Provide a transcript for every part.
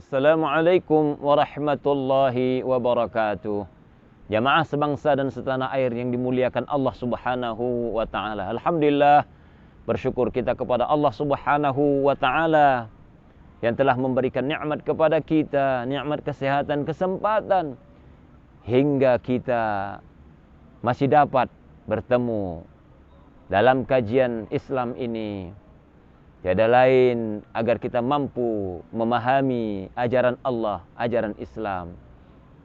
Assalamualaikum warahmatullahi wabarakatuh. Jamaah sebangsa dan setanah air yang dimuliakan Allah Subhanahu wa taala. Alhamdulillah, bersyukur kita kepada Allah Subhanahu wa taala yang telah memberikan nikmat kepada kita, nikmat kesehatan, kesempatan hingga kita masih dapat bertemu dalam kajian Islam ini. Tiada lain agar kita mampu memahami ajaran Allah, ajaran Islam.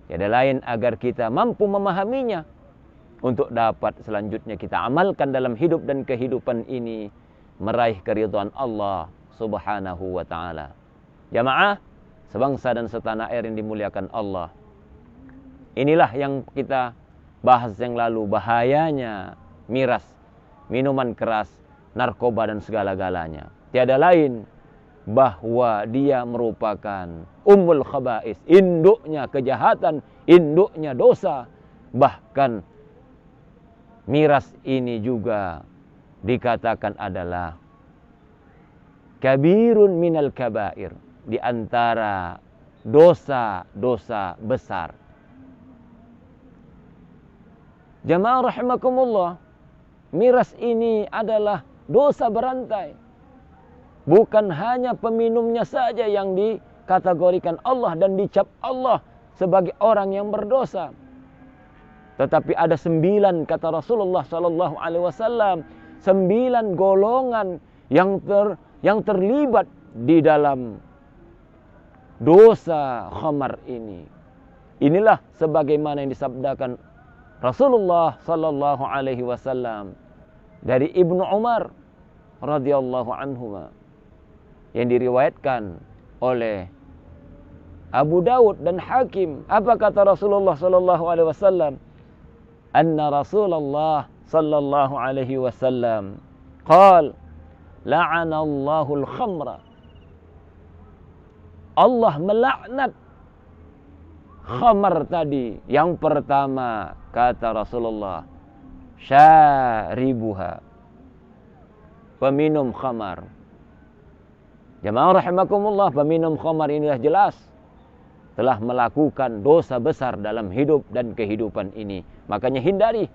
Tiada lain agar kita mampu memahaminya untuk dapat selanjutnya kita amalkan dalam hidup dan kehidupan ini, meraih keridhaan Allah Subhanahu wa taala. Jamaah sebangsa dan setanah air yang dimuliakan Allah. Inilah yang kita bahas yang lalu, bahayanya miras, minuman keras, narkoba dan segala-galanya. Tiada lain bahwa dia merupakan ummul khaba'is, induknya kejahatan, induknya dosa. Bahkan miras ini juga dikatakan adalah kabirun minal kabair, di antara dosa-dosa besar. Jamaah rahimakumullah, miras ini adalah dosa berantai. Bukan hanya peminumnya saja yang dikategorikan Allah dan dicap Allah sebagai orang yang berdosa. Tetapi ada 9, kata Rasulullah sallallahu alaihi wasallam, 9 golongan yang terlibat di dalam dosa khamar ini. Inilah sebagaimana yang disabdakan Rasulullah sallallahu alaihi wasallam dari Ibnu Umar radhiyallahu anhuma, yang diriwayatkan oleh Abu Dawud dan Hakim. Apa kata Rasulullah sallallahu alaihi wasallam? Anna Rasulullah sallallahu alaihi wasallam qala la'anallahu al-khamra. Allah melaknat khamar tadi. Yang pertama kata Rasulullah, syaribuha, peminum khamar. Jamaah rahimakumullah, peminum khamar inilah jelas telah melakukan dosa besar dalam hidup dan kehidupan ini. Makanya hindari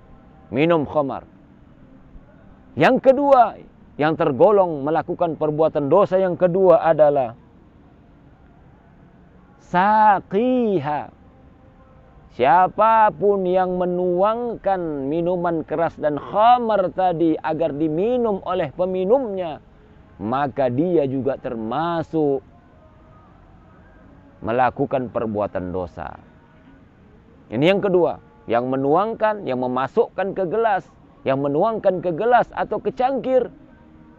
minum khamar. Yang kedua, yang tergolong melakukan perbuatan dosa yang kedua adalah saqiha. Siapapun yang menuangkan minuman keras dan khamar tadi agar diminum oleh peminumnya, maka dia juga termasuk melakukan perbuatan dosa. Ini yang kedua, yang menuangkan, yang memasukkan ke gelas, yang menuangkan ke gelas atau ke cangkir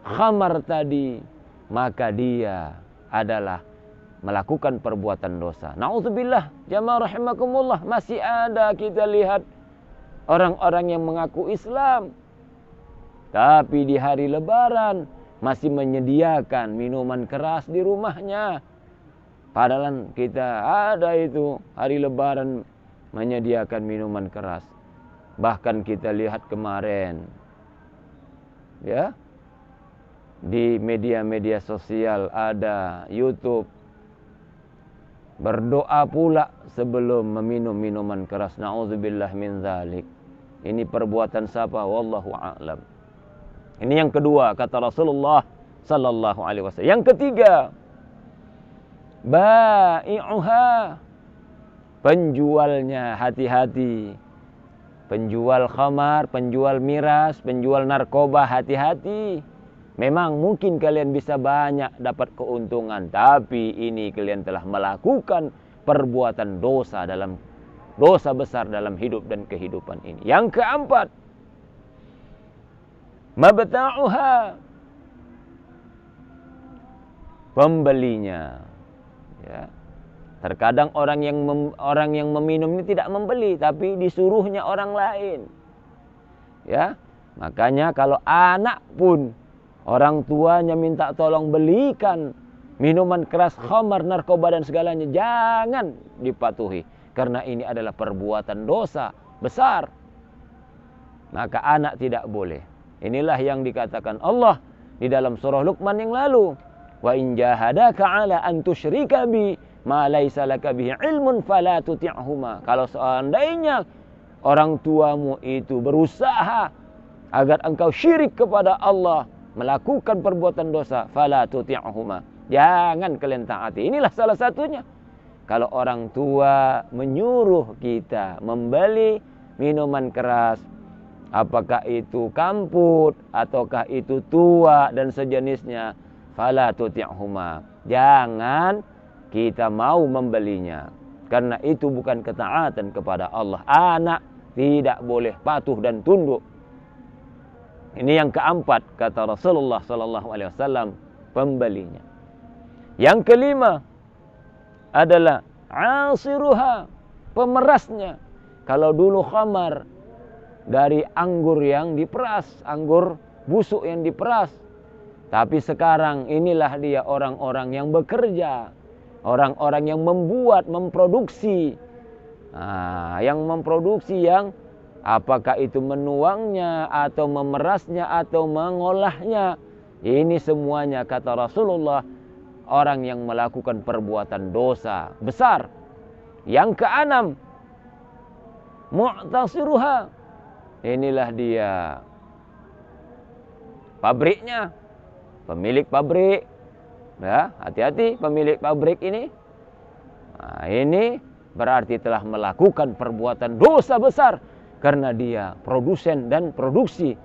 khamar tadi, maka dia adalah melakukan perbuatan dosa. Na'udzubillah, jamaah rahimakumullah, masih ada kita lihat orang-orang yang mengaku Islam, tapi di hari Lebaran masih menyediakan minuman keras di rumahnya. Padahal kita ada itu hari Lebaran menyediakan minuman keras. Bahkan kita lihat kemarin, ya, di media-media sosial ada YouTube, berdoa pula sebelum meminum minuman keras. Na'udzubillah min dzalik. Ini perbuatan siapa? Wallahu a'lam. Ini yang kedua kata Rasulullah sallallahu alaihi wasallam. Yang ketiga, bai'uha, penjualnya hati-hati. Penjual khamar, penjual miras, penjual narkoba, hati-hati. Memang mungkin kalian bisa banyak dapat keuntungan, tapi ini kalian telah melakukan perbuatan dosa besar dalam hidup dan kehidupan ini. Yang keempat, mabta'uha, pembelinya. Ya. Terkadang orang yang meminum ini tidak membeli, tapi disuruhnya orang lain. Ya, makanya kalau anak pun orang tuanya minta tolong belikan minuman keras, khamar, narkoba dan segalanya, jangan dipatuhi, karena ini adalah perbuatan dosa besar. Maka anak tidak boleh. Inilah yang dikatakan Allah di dalam surah Luqman yang lalu. Wa in jahadaka ala an tusyrika bi ma laisa laka bihi ilmun fala tuti'huma. Kalau seandainya orang tuamu itu berusaha agar engkau syirik kepada Allah, melakukan perbuatan dosa, fala tuti'huma. Jangan kalian taati. Inilah salah satunya. Kalau orang tua menyuruh kita membeli minuman keras, apakah itu kamput ataukah itu tua dan sejenisnya, fala tuti'huma. Jangan kita mau membelinya, karena itu bukan ketaatan kepada Allah. Anak tidak boleh patuh dan tunduk. Ini yang keempat, kata Rasulullah SAW, pembelinya. Yang kelima adalah asiruha, pemerasnya. Kalau dulu khamar dari anggur yang diperas, anggur busuk yang diperas. Tapi sekarang inilah dia orang-orang yang bekerja, orang-orang yang membuat, memproduksi. Yang memproduksi, yang apakah itu menuangnya atau memerasnya atau mengolahnya. Ini semuanya, kata Rasulullah, orang yang melakukan perbuatan dosa besar. Yang keenam, mu'tasiruha. Inilah dia pabriknya, pemilik pabrik. Ya, hati-hati pemilik pabrik ini. Ini berarti telah melakukan perbuatan dosa besar, karena dia produsen dan produksi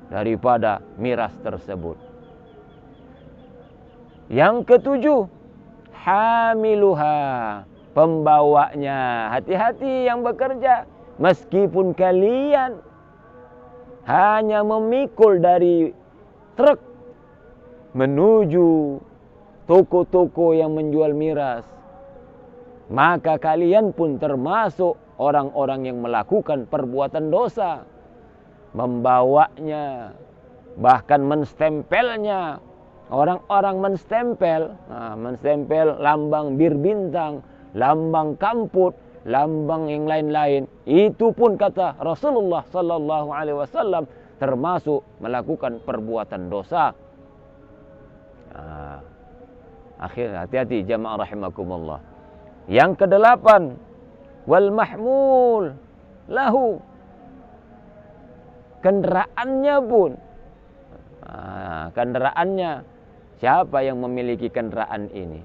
daripada miras tersebut. Yang ketujuh, hamiluha, pembawanya. Hati-hati yang bekerja. Meskipun kalian hanya memikul dari truk menuju toko-toko yang menjual miras, maka kalian pun termasuk orang-orang yang melakukan perbuatan dosa. Membawanya, bahkan menstempelnya. Orang-orang menstempel lambang bir bintang, lambang kamput, lambang yang lain-lain. Itu pun kata Rasulullah SAW termasuk melakukan perbuatan dosa. Akhirnya hati-hati jamaah rahimakumullah. Yang kedelapan, wal mahmul lahu, kendaraannya pun. Kendaraannya, siapa yang memiliki kendaraan ini?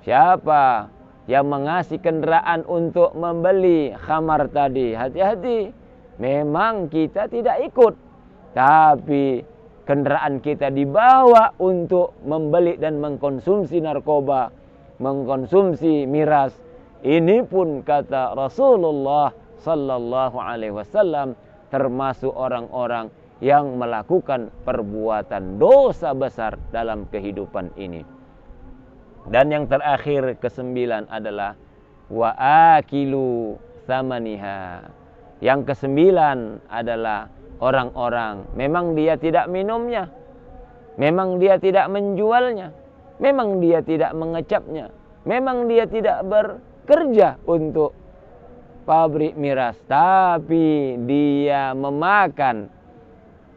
Siapa yang mengasih kendaraan untuk membeli khamar tadi? Hati-hati. Memang kita tidak ikut, tapi kendaraan kita dibawa untuk membeli dan mengkonsumsi narkoba, mengkonsumsi miras. Ini pun kata Rasulullah sallallahu alaihi wasallam termasuk orang-orang yang melakukan perbuatan dosa besar dalam kehidupan ini. Dan yang terakhir, kesembilan adalah wa akilu thamaniha. Yang kesembilan adalah orang-orang, memang dia tidak minumnya, memang dia tidak menjualnya, memang dia tidak mengecapnya, memang dia tidak bekerja untuk pabrik miras, tapi dia memakan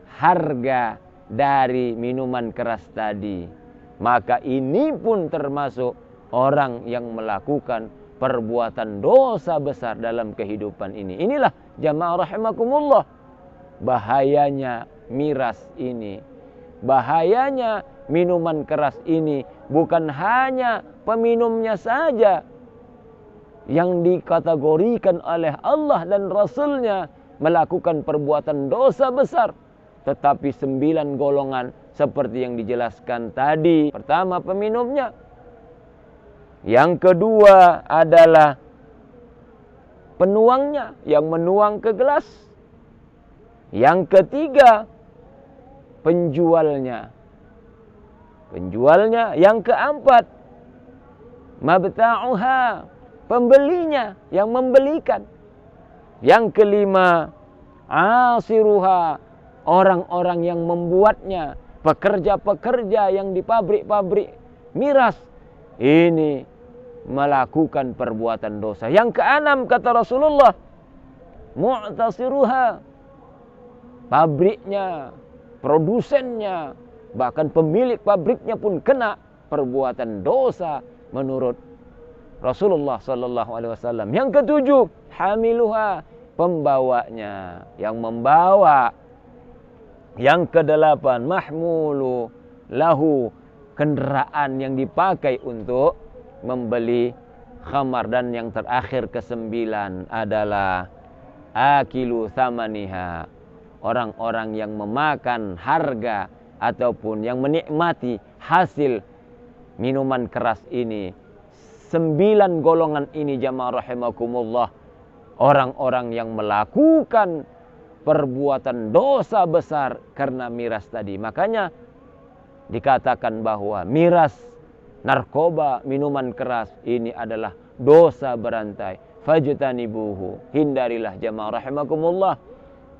harga dari minuman keras tadi. Maka ini pun termasuk orang yang melakukan perbuatan dosa besar dalam kehidupan ini. Inilah jamaah rahimakumullah, bahayanya miras ini, bahayanya minuman keras ini. Bukan hanya peminumnya saja yang dikategorikan oleh Allah dan Rasulnya melakukan perbuatan dosa besar, tetapi 9 golongan seperti yang dijelaskan tadi. Pertama, peminumnya. Yang kedua adalah penuangnya, yang menuang ke gelas. Yang ketiga, penjualnya. Penjualnya. Yang keempat, mabta'uha, pembelinya, yang membelikan. Yang kelima, asiruha, orang-orang yang membuatnya, pekerja-pekerja yang di pabrik-pabrik miras ini melakukan perbuatan dosa. Yang keenam kata Rasulullah, mu'tasiruha, pabriknya, produsennya, bahkan pemilik pabriknya pun kena perbuatan dosa menurut Rasulullah sallallahu alaihi wasallam. Yang ketujuh, hamiluha, pembawanya, yang membawa. Yang kedelapan, mahmulu lahu, kendaraan yang dipakai untuk membeli khamar. Dan yang terakhir kesembilan adalah akilu thamaniha, orang-orang yang memakan harga ataupun yang menikmati hasil minuman keras ini. 9 golongan ini jamaah rahimakumullah, orang-orang yang melakukan perbuatan dosa besar karena miras tadi. Makanya dikatakan bahwa miras, narkoba, minuman keras ini adalah dosa berantai. Fajtanibuhu, hindarilah jamaah rahimakumullah,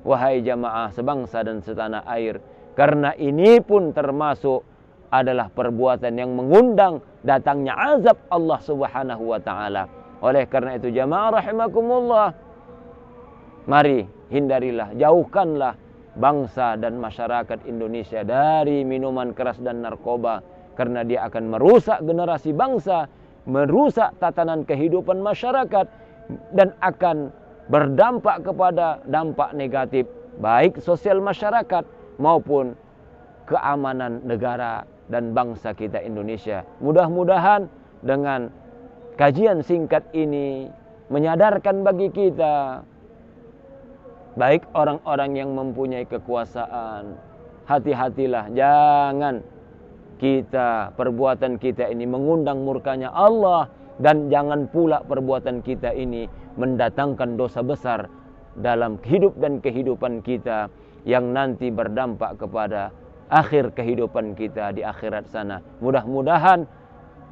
wahai jamaah sebangsa dan setanah air, karena ini pun termasuk adalah perbuatan yang mengundang datangnya azab Allah Subhanahu wa taala. Oleh karena itu jamaah rahimakumullah, mari hindarilah, jauhkanlah bangsa dan masyarakat Indonesia dari minuman keras dan narkoba, karena dia akan merusak generasi bangsa, merusak tatanan kehidupan masyarakat, dan akan berdampak kepada dampak negatif baik sosial masyarakat maupun keamanan negara dan bangsa kita Indonesia. Mudah-mudahan dengan kajian singkat ini menyadarkan bagi kita, baik orang-orang yang mempunyai kekuasaan, hati-hatilah, jangan perbuatan kita ini mengundang murkanya Allah, dan jangan pula perbuatan kita ini mendatangkan dosa besar dalam hidup dan kehidupan kita yang nanti berdampak kepada akhir kehidupan kita di akhirat sana. Mudah-mudahan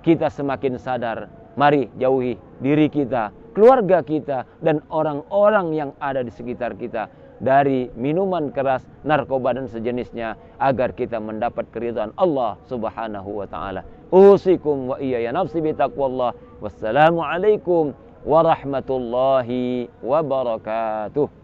kita semakin sadar. Mari jauhi diri kita, keluarga kita, dan orang-orang yang ada di sekitar kita dari minuman keras, narkoba dan sejenisnya, agar kita mendapat keridhaan Allah Subhanahu wa taala. Usikum wa iyaya nafsi bi taqwallah. Wassalamu alaikum warahmatullahi wabarakatuh.